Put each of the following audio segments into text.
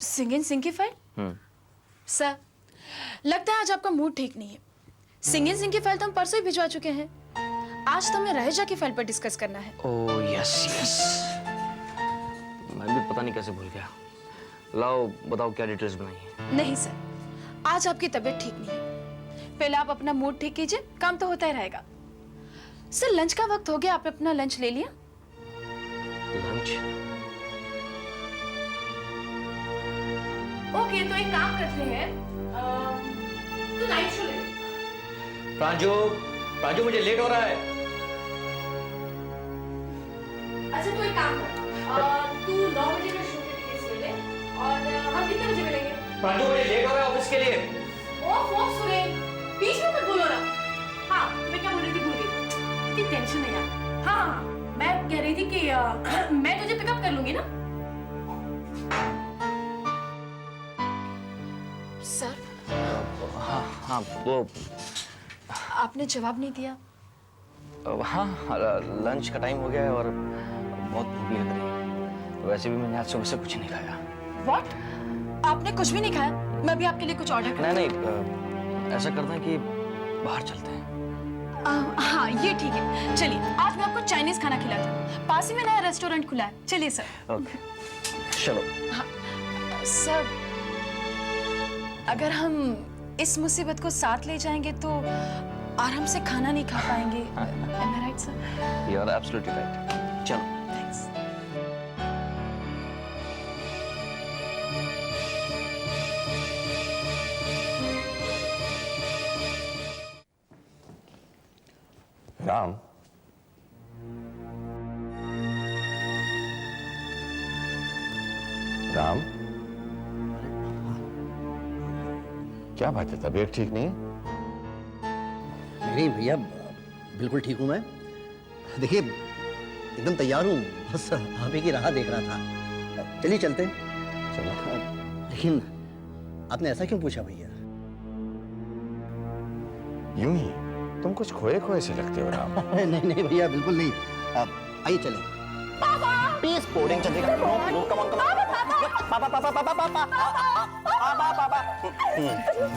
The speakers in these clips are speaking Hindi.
सिंगिंग सिंह की फाइल? सर, लगता है आज आपका मूड ठीक नहीं है। सिंगिंग सिंह की फाइल तो हम परसों ही भिजवा चुके हैं। आज तो हमें रहेजा की फाइल पर डिस्कस करना है। ओह यस यस, मैं भी पता नहीं कैसे भूल गया। लाओ बताओ क्या डिटेल्स बनाई है। नहीं सर, आज आपकी तबीयत ठीक नहीं है। पहले आप अपना मूड ठीक कीजिए, काम तो होता ही रहेगा। सर लंच का वक्त हो गया, आपने अपना लंच ले लिया? लंच? ओके, तो एक काम करते हैं, तो नाइट शो ले। प्रांजू, प्रांजू मुझे लेट हो रहा है। अच्छा तो एक काम कर, तू 9 बजे का शो के टिकट्स ले ले और हम कितने बजे मिलेंगे? प्रांजू मुझे लेट हो रहा है ऑफिस के लिए। ओह सुरेन, बीच में मत बोलो ना। हाँ, मैं क्या बोल रही थी भूल गई। इतनी टेंशन नहीं यार। हाँ, मैं कह रही थी कि मैं तुझे पिकअप कर लूंगी ना। सर? हाँ वो आपने जवाब नहीं दिया। हाँ लंच का टाइम हो गया है और बहुत भूख लग रही है। वैसे भी मैंने आज सुबह से कुछ नहीं खाया। What? आपने कुछ भी नहीं खाया? मैं भी आपके लिए कुछ ऑर्डर कर। नहीं, ऐसा करते हैं कि बाहर चलते हैं। हाँ ये ठीक है, चलिए आज मैं आपको चाइनीज खाना खिलाती हूँ। पास ही में नया रेस्टोरेंट खुला है, चलिए सर। ओके चलो। हाँ, सर अगर हम इस मुसीबत को साथ ले जाएंगे तो आराम से खाना नहीं खा पाएंगे। Am I right, sir? You are absolutely right. चलो। Thanks. राम, राम, क्या बात है, तबीयत ठीक नहीं है? नहीं भैया, बिल्कुल ठीक हूँ मैं। देखिए एकदम तैयार हूँ, बस आप ही की राह देख रहा था। चलिए चलते हैं। चलो। लेकिन आपने ऐसा क्यों पूछा भैया? यूं ही, तुम कुछ खोए खोए से लगते हो राम। नहीं नहीं भैया, बिल्कुल नहीं। आइए चलें। Please boarding चलेगा। No, come on, come on. पापा, पापा, पापा, पापा, पापा, पापा।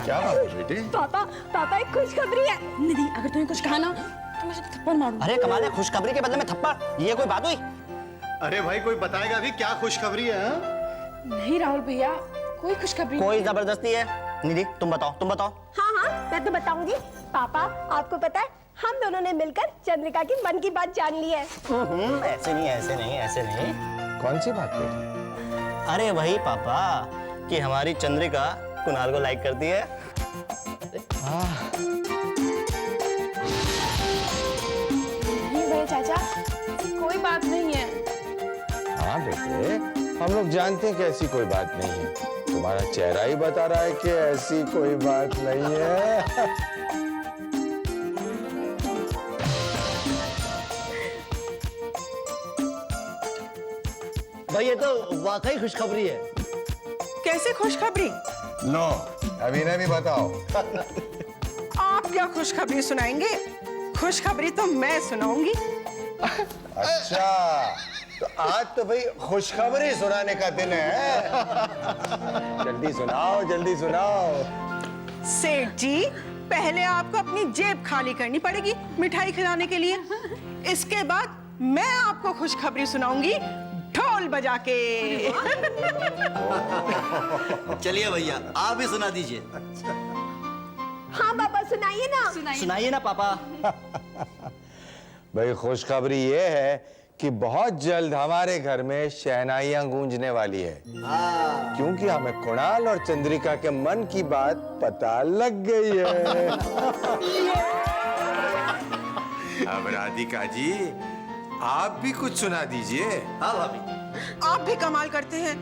क्या बात है बेटे? पापा एक खुशखबरी है। निधि, अगर तुम्हें कुछ कहा ना तो मुझे थप्पड़ मारो। अरे कमाल है, खुशखबरी के बदले में थप्पड़, ये कोई बात हुई? अरे भाई कोई बताएगा भी क्या खुशखबरी है? नहीं राहुल भैया, कोई खुशखबरी नहीं। कोई जबरदस्ती है? निधि तुम बताओ, तुम बताओ। हाँ मैं तो बताऊंगी। पापा आपको पता है हम दोनों ने मिलकर चंद्रिका की मन की बात जान ली है। ऐसे नहीं, ऐसे नहीं, ऐसे नहीं। कौन सी बात बेटे? अरे वही पापा कि हमारी चंद्रिका कुणाल को लाइक करती है। नहीं भैया चाचा, कोई बात नहीं है। हाँ बेटे, हम लोग जानते हैं कि ऐसी कोई बात नहीं है। तुम्हारा चेहरा ही बता रहा है कि ऐसी कोई बात नहीं है। भाई ये तो वाकई खुशखबरी है। कैसे खुशखबरी? लो, अभी ने भी बताओ। आप क्या खुशखबरी सुनाएंगे? खुशखबरी तो मैं सुनाऊंगी। अच्छा, तो आज तो भाई खुशखबरी सुनाने का दिन है। जल्दी सुनाओ, जल्दी सुनाओ। सेठ जी, पहले आपको अपनी जेब खाली करनी पड़ेगी मिठाई खिलाने के लिए। इसके बाद मैं आपको खुशखबरी सुनाऊंगी ढोल बजा के। चलिए भैया, आप भी सुना दीजिए। हाँ पापा सुनाइए ना। सुनाइए ना पापा। भाई खुशखबरी ये है कि बहुत जल्द हमारे घर में शहनाइयां गूंजने वाली है। क्योंकि हमें कुणाल और चंद्रिका के मन की बात पता लग गई है। अब राधिका जी, आप भी कुछ सुना दीजिए। हाँ भाभी। आप भी कमाल करते हैं,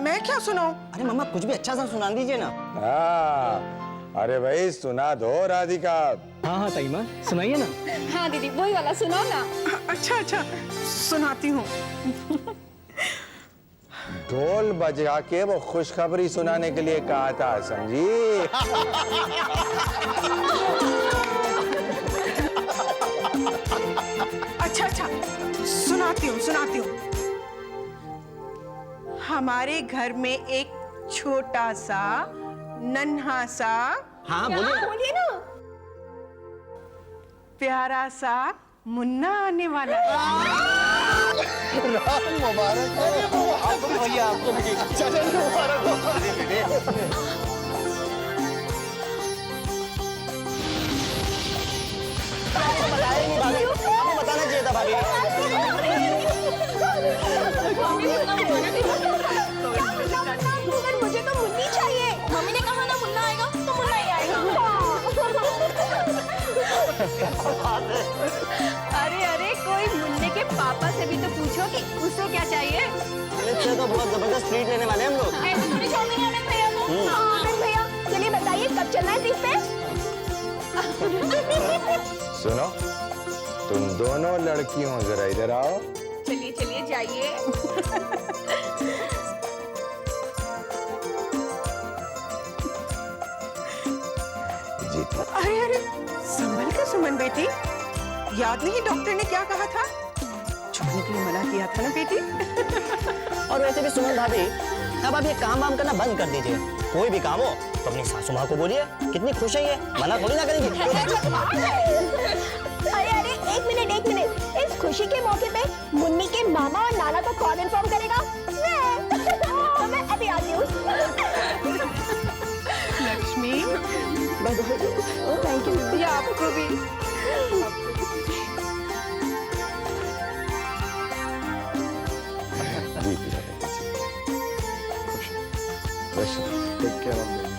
मैं क्या सुनाऊं? अरे मम्मा कुछ भी अच्छा सा सुना दीजिए ना। हाँ, अरे भाई सुना दो राधिका। हाँ हाँ ताई माँ, सुनाइए ना। हाँ दीदी वही वाला सुनाओ ना। अच्छा अच्छा सुनाती हूँ। ढोल बजा के वो खुशखबरी सुनाने के लिए कहा था, समझी? अच्छा अच्छा सुनाती हूँ। हमारे घर में एक छोटा सा नन्हा सा हाँ बोलिए। बोलिए ना। प्यारा सा मुन्ना आने वाला है। राम मुबारक हो आपको भी भैया, आपको भी जन्म मुबारक हो। आपको बताया नहीं भाभी, आपको बताना चाहिए था भाभी। मगर मुझे तो मुन्नी चाहिए। मम्मी ने कहा ना मुन्ना आएगा तो मुन्ना ही आएगा। अरे अरे कोई मुन्ने के पापा से भी तो पूछो कि उसे क्या चाहिए। इससे तो बहुत जबरदस्त ट्रीट लेने वाले हैं हम लोग। ऐसे थोड़ी छोड़ देंगे आनंद भैया को। हाँ आनंद भैया चलिए बताइए कब चलना है ट्रिप पे। सुनो, तुम दोनों लड़कियों जरा इधर आओ। चलिए चलिए जाइए। जीती। अरे अरे संभल के सुमन बेटी, याद नहीं डॉक्टर ने क्या कहा था? छूने के लिए मना किया था ना बेटी। और वैसे भी सुमन भाभी, अब आप ये काम वाम करना बंद कर दीजिए। कोई भी काम हो तो अपनी सासू माँ को बोलिए, कितनी खुश है ये, मना थोड़ी ना करेंगी। अरे अरे एक मिनट, इस खुशी के मौके पे मुन्नी के मामा और नाना को कौन इन्फॉर्म करेगा? मैं अभी आती हूँ। Lakshmi, thank you. या आपको भी। जीती रहेगी, खुश take care of baby.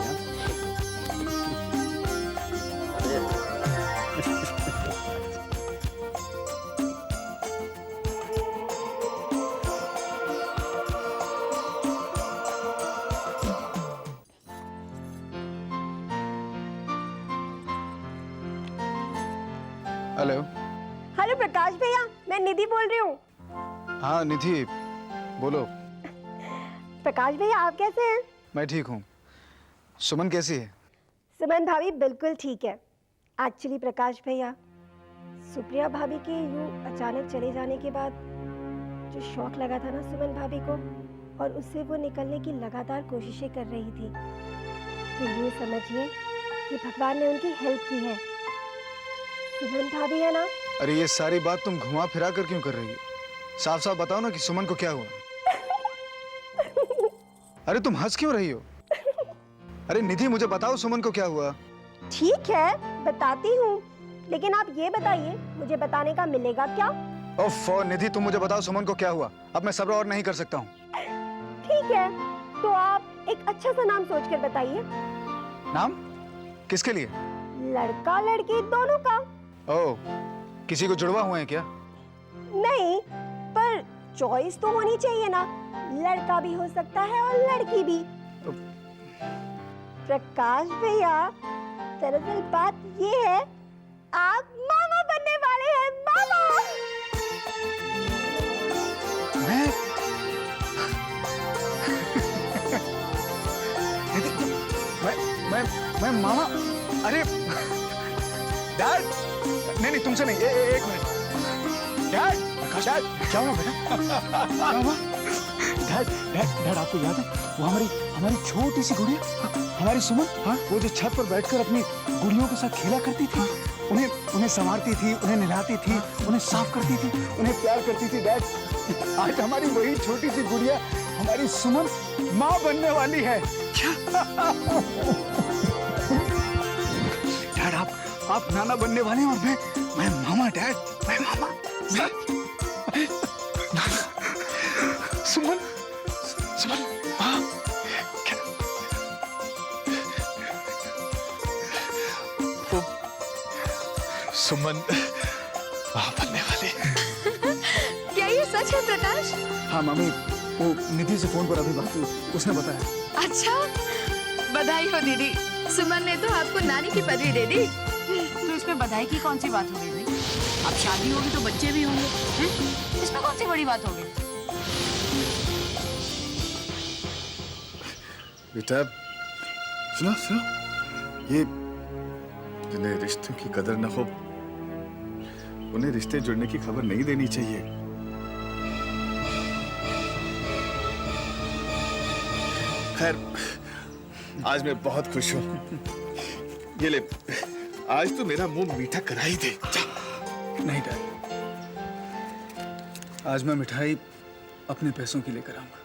Hello. Hello Prakash भैया, मैं निधि बोल रही हूँ। हाँ निधि, बोलो। प्रकाश भैया आप कैसे हैं? मैं ठीक हूँ। सुमन कैसी है? सुमन भाभी बिल्कुल ठीक है। एक्चुअली प्रकाश भैया, सुप्रिया भाभी के यूं अचानक चले जाने के बाद जो शौक लगा था ना सुमन भाभी को, और उससे वो निकलने की लगातार कोशिशें कर रही थी, तो यूं समझिए कि भगवान ने उनकी हेल्प की है। सुमन भाभी है ना? अरे ये सारी बात तुम घुमा फिरा कर क्यों कर रही हो? साफ साफ बताओ ना कि सुमन को क्या हुआ। अरे तुम हंस क्यों रही हो? अरे निधि मुझे बताओ सुमन को क्या हुआ। ठीक है बताती हूँ, लेकिन आप ये बताइए मुझे बताने का मिलेगा क्या? ओफो निधि, तुम मुझे बताओ सुमन को क्या हुआ। अब मैं सब्र और नहीं कर सकता हूँ। ठीक है तो आप एक अच्छा सा नाम सोचकर बताइए। नाम? किसके लिए? लड़का लड़की दोनों का। ओह, किसी को जुड़वा हुए हैं क्या? नहीं, पर चॉइस तो होनी चाहिए ना। लड़का भी हो सकता है और लड़की भी। प्रकाश भैया, दरअसल बात ये है, आप मामा बनने वाले हैं। मामा। मैं मामा? अरे डैड, नहीं तुमसे नहीं, एक मिनट। डैड, डैड क्या हुआ बेटा? क्या हुआ? डैड आपको याद है वो हमारी छोटी सी गुड़िया, हमारी सुमन, हाँ, वो जो छत पर बैठकर अपनी गुड़ियों के साथ खेला करती थी, उन्हें संवारती थी, उन्हें नहलाती थी, उन्हें साफ करती थी, उन्हें प्यार करती थी। डैड, आज हमारी वही छोटी सी गुड़िया, हमारी सुमन, माँ बनने वाली है। डैड आप नाना बनने वाले हैं और मैं मामा। डैड, मैं मामा। सुमन, हाँ, सुमन माँ बनने वाली। क्या ये सच है प्रकाश? हाँ मामी, वो निधि से फोन पर अभी बात हुई, उसने बताया। अच्छा, बधाई हो दीदी, सुमन ने तो आपको नानी की पदवी दे दी। तो इसमें बधाई की कौन सी बात हो गई भाई? अब शादी होगी तो बच्चे भी होंगे, हैं? इसमें कौन सी बड़ी बात होगी? बेटा सुनो, ये जिन्हें रिश्तों की कदर न हो, उन्हें रिश्ते जुड़ने की खबर नहीं देनी चाहिए। खैर आज मैं बहुत खुश हूँ। ये ले, आज तो मेरा मुंह मीठा करा ही दे। नहीं डैड, आज मैं मिठाई अपने पैसों की लेकर आऊंगा।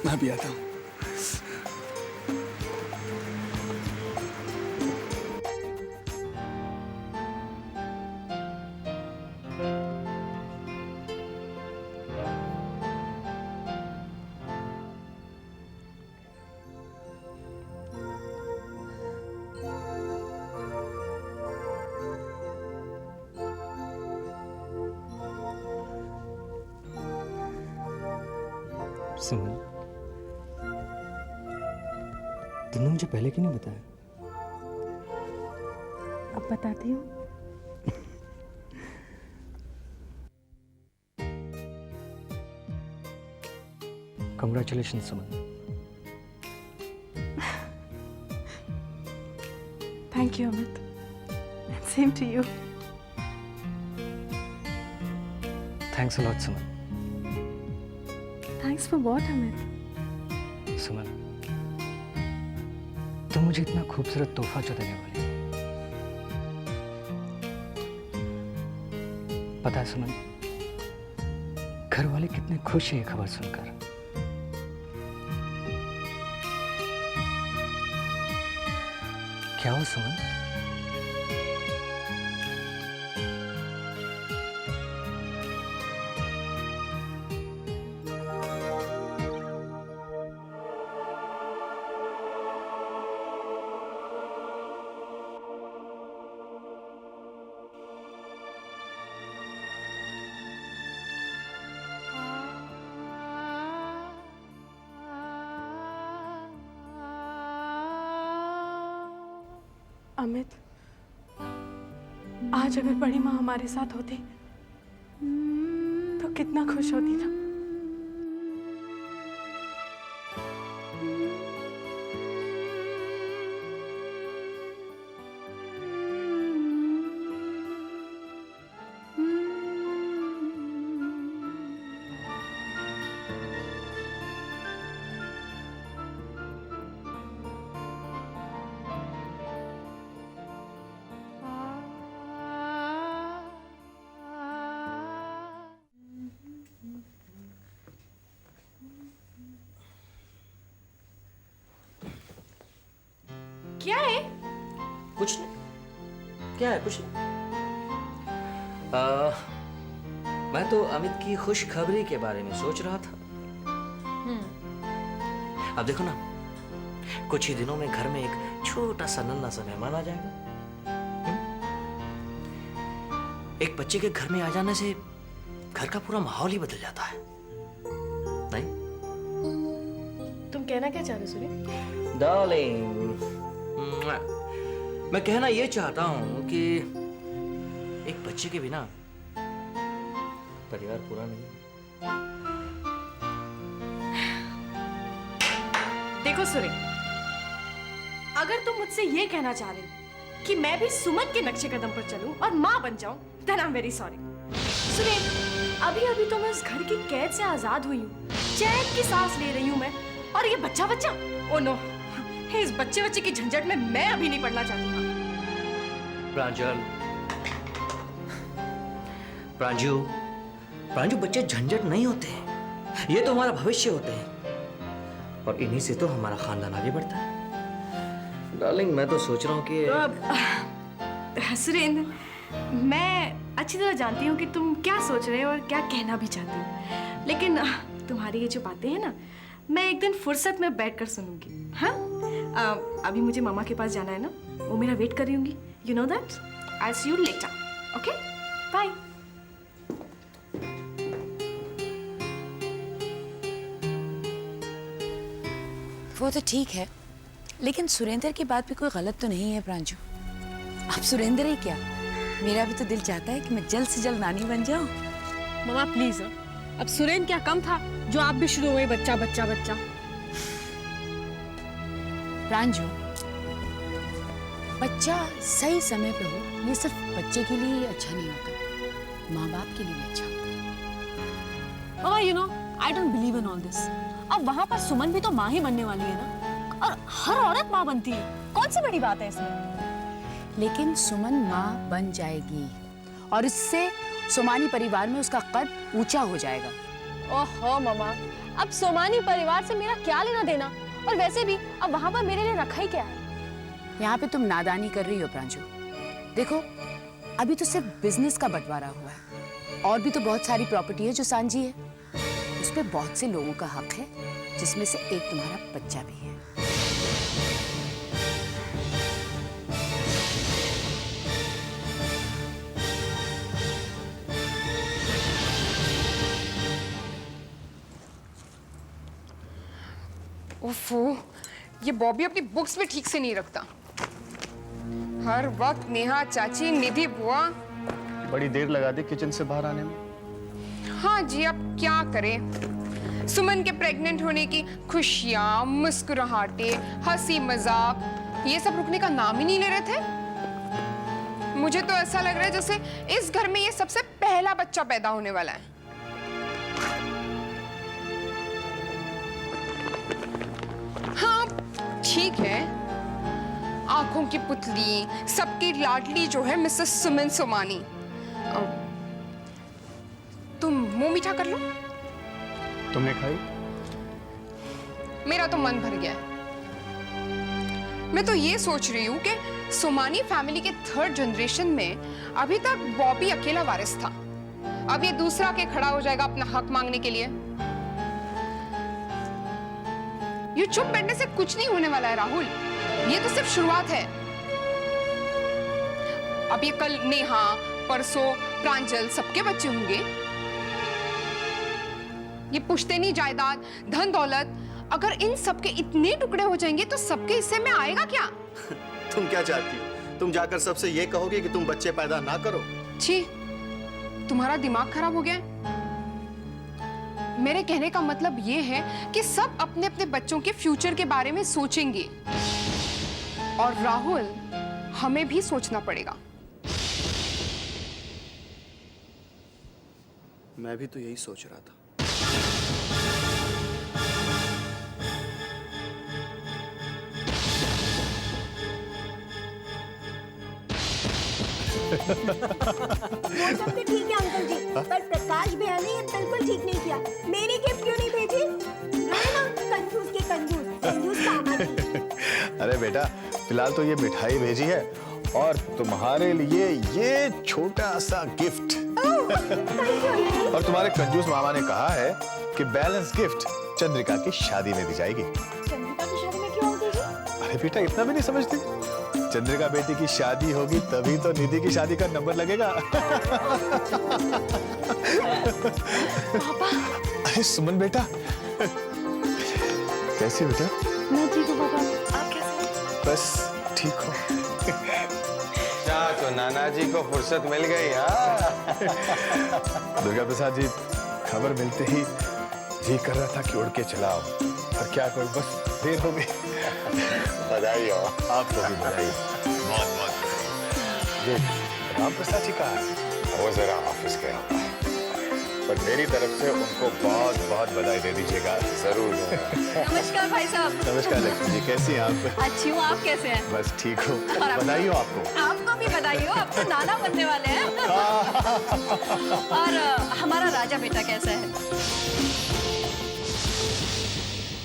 मैं भी आता हूँ। सुमन, तुमने मुझे पहले क्यों नहीं बताया? अब बताती हूँ। Congratulation Suman. Thank you Amit. Same to you. Thanks a lot Suman. Thanks for what Amit? Suman, तुम मुझे इतना खूबसूरत तोहफा जो देने वाली हो। पता है सुमन, घर वाले कितने खुश हैं ये खबर सुनकर। क्या हुआ सुमन? अमित, आज अगर बड़ी माँ हमारे साथ होती तो कितना खुश होती ना। क्या है? कुछ नहीं। क्या है? कुछ नहीं। मैं तो अमित की खुशखबरी के बारे में सोच रहा था। अब देखो ना, कुछ ही दिनों में घर में एक छोटा सा नन्हा सा मेहमान आ जाएगा। एक बच्चे के घर में आ जाने से घर का पूरा माहौल ही बदल जाता है, नहीं? तुम कहना क्या चाह रहे हो सूर्य? डार्लिंग, मैं कहना ये चाहता हूं कि एक बच्चे के बिना परिवार पूरा नहीं। देखो सूर्य, अगर तुम मुझसे ये कहना चाह रहे हो कि मैं भी सुमन के नक्शे कदम पर चलूं और माँ बन जाऊं, then I'm very sorry। सूर्य, अभी अभी तो मैं इस घर की कैद से आजाद हुई हूँ, चैन की सांस ले रही हूँ मैं, और ये बच्चा, ओ नो, इस बच्चे की झंझट में मैं अभी नहीं पड़ना चाहती। प्रांजू, बच्चे झंझट नहीं होते हैं, ये तो हमारा भविष्य होते हैं, और इन्हीं से तो हमारा खानदान आगे बढ़ता है। डार्लिंग, मैं तो सोच रहा हूँ कि सुरेंद्र, मैं अच्छी तरह जानती हूँ कि तुम क्या सोच रहे हो और क्या कहना भी चाहते हो, लेकिन तुम्हारी ये जो बातें हैं ना, मैं एक दिन फुर्सत में बैठकर सुनूंगी। हाँ, अभी मुझे मामा के पास जाना है ना, वो मेरा वेट कर रही होंगी। You know that. I see you later. Okay, bye. वो तो ठीक है, लेकिन सुरेंद्र की बात भी कोई गलत तो नहीं है प्रांजू। अब सुरेंद्र ही क्या, मेरा भी तो दिल चाहता है कि मैं जल्द से जल्द नानी बन जाऊं। मामा प्लीज, अब सुरेंद्र क्या कम था जो आप भी शुरू हुए बच्चा बच्चा बच्चा। प्रांजू, बच्चा सही समय पे हो, ये सिर्फ बच्चे के लिए अच्छा नहीं होता, माँ बाप के लिए भी अच्छा होता है। मामा you know I don't believe in all this. अब वहां पर सुमन भी तो माँ ही बनने वाली है ना, और हर औरत माँ बनती है, कौन सी बड़ी बात है इसमें? लेकिन सुमन माँ बन जाएगी और इससे सोमानी परिवार में उसका कद ऊंचा हो जाएगा। ओहो मामा, अब सोमानी परिवार से मेरा क्या लेना देना? और वैसे भी अब वहां पर मेरे लिए रखा ही क्या है? यहाँ पे तुम नादानी कर रही हो प्रांजू। देखो अभी तो सिर्फ बिजनेस का बंटवारा हुआ है, और भी तो बहुत सारी प्रॉपर्टी है जो सांझी है। उस पे बहुत से लोगों का हक है, जिसमें से एक तुम्हारा बच्चा भी है। ओफो, ये बॉबी अपनी बुक्स भी ठीक से नहीं रखता। हर वक्त नेहा चाची, निधि बुआ। बड़ी देर लगा दी किचन से बाहर आने में। हाँ जी, अब क्या करें? सुमन के प्रेग्नेंट होने की खुशियां, मुस्कुराहटे, हंसी मजाक, ये सब रुकने का नाम ही नहीं ले रहे थे। मुझे तो ऐसा लग रहा है जैसे इस घर में ये सबसे पहला बच्चा पैदा होने वाला है। हाँ ठीक है, आंखों की पुतली, सबकी लाडली जो है मिसेस सुमन सोमानी। तुम मुंह मीठा कर लो। तुमने खाई? मेरा तो मन भर गया है। मैं तो ये सोच रही हूँ कि सोमानी फैमिली के थर्ड जनरेशन में अभी तक बॉबी अकेला वारिस था। अब ये दूसरा के खड़ा हो जाएगा अपना हक मांगने के लिए। ये चुप बैठने से कुछ नहीं होने वाला है राहुल, ये तो सिर्फ शुरुआत है। अब ये कल नेहा, परसों प्रांजल, सबके बच्चे होंगे। ये पुश्तैनी जायदाद, धन दौलत, अगर इन सबके इतने टुकड़े हो जाएंगे तो सबके हिस्से में आएगा क्या? तुम क्या चाहती हो? तुम जाकर सबसे ये कहोगे कि तुम बच्चे पैदा ना करो? छी, तुम्हारा दिमाग खराब हो गया है? मेरे कहने का मतलब ये है कि सब अपने अपने बच्चों के फ्यूचर के बारे में सोचेंगे, और राहुल हमें भी सोचना पड़ेगा। मैं भी तो यही सोच रहा था। वो सब तो ठीक है अंकल जी, पर प्रकाश भैया ने ये बिल्कुल ठीक नहीं किया। मेरी गिफ्ट क्यों नहीं भेजी? ना कंजूस के कंजूस, कंजूस कामत। अरे बेटा, फिलहाल तो ये मिठाई भेजी है और तुम्हारे लिए ये छोटा सा गिफ्ट। और तुम्हारे कंजूस मामा ने कहा है कि बैलेंस गिफ्ट चंद्रिका की शादी में दी जाएगी। चंद्रिका की शादी में क्यों होगी? अरे बेटा, इतना भी नहीं समझती? चंद्रिका बेटी की शादी होगी तभी तो निधि की शादी का नंबर लगेगा। पापा। अरे सुमन बेटा, कैसी बेटा? मैं ठीक हूँ पापा, आप कैसे? बस ठीक हो। क्या तो नाना जी को फुर्सत मिल गई? हाँ। दुर्गा प्रसाद जी, खबर मिलते ही जी कर रहा था कि उड़ के चलाओ, पर क्या करूं, बस देर हो गई। बधाई हो। आपको भी बधाई, बहुत बहुत बधाई। ये राम प्रसाद जी कहाँ है? वो जरा ऑफिस गया हुआ है, पर मेरी तरफ से उनको बहुत बहुत बधाई दे दीजिएगा। जरूर। नमस्कार भाई साहब। नमस्कार लक्ष्मी जी, कैसी हैं आप? अच्छी हूँ, आप कैसे हैं? बस ठीक हूँ। बधाई हो आपको। आपको भी बधाई हो, आप तो नाना बनने वाले हैं। और हमारा राजा बेटा कैसा है?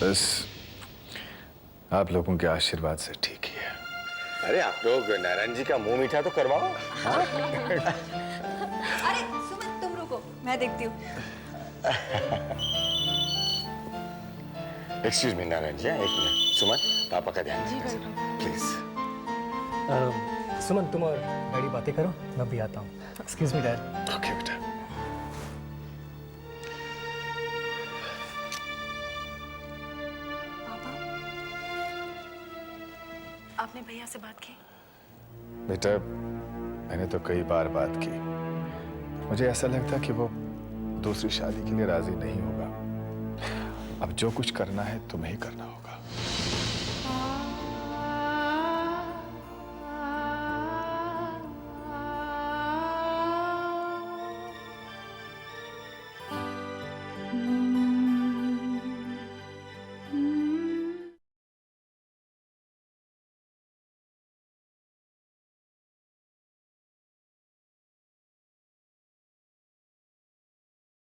बस आप लोगों के आशीर्वाद से ठीक ही है। अरे आप लोग नारायण जी का मुंह मीठा तो करवाओ। अरे सुमन तुम रुको, मैं देखती हूँ। एक्सक्यूज मी नारायण जी, एक मिनट। सुमन, पापा का ध्यान दीजिए प्लीज। सुमन, तुम और डैडी बातें करो, मैं भी आता हूँ। Excuse me dad. ओके बेटा। आपने भैया से बात की? बेटा, मैंने तो कई बार बात की। मुझे ऐसा लगता कि वो दूसरी शादी के लिए राजी नहीं होगा। अब जो कुछ करना है तुम्हें ही करना होगा।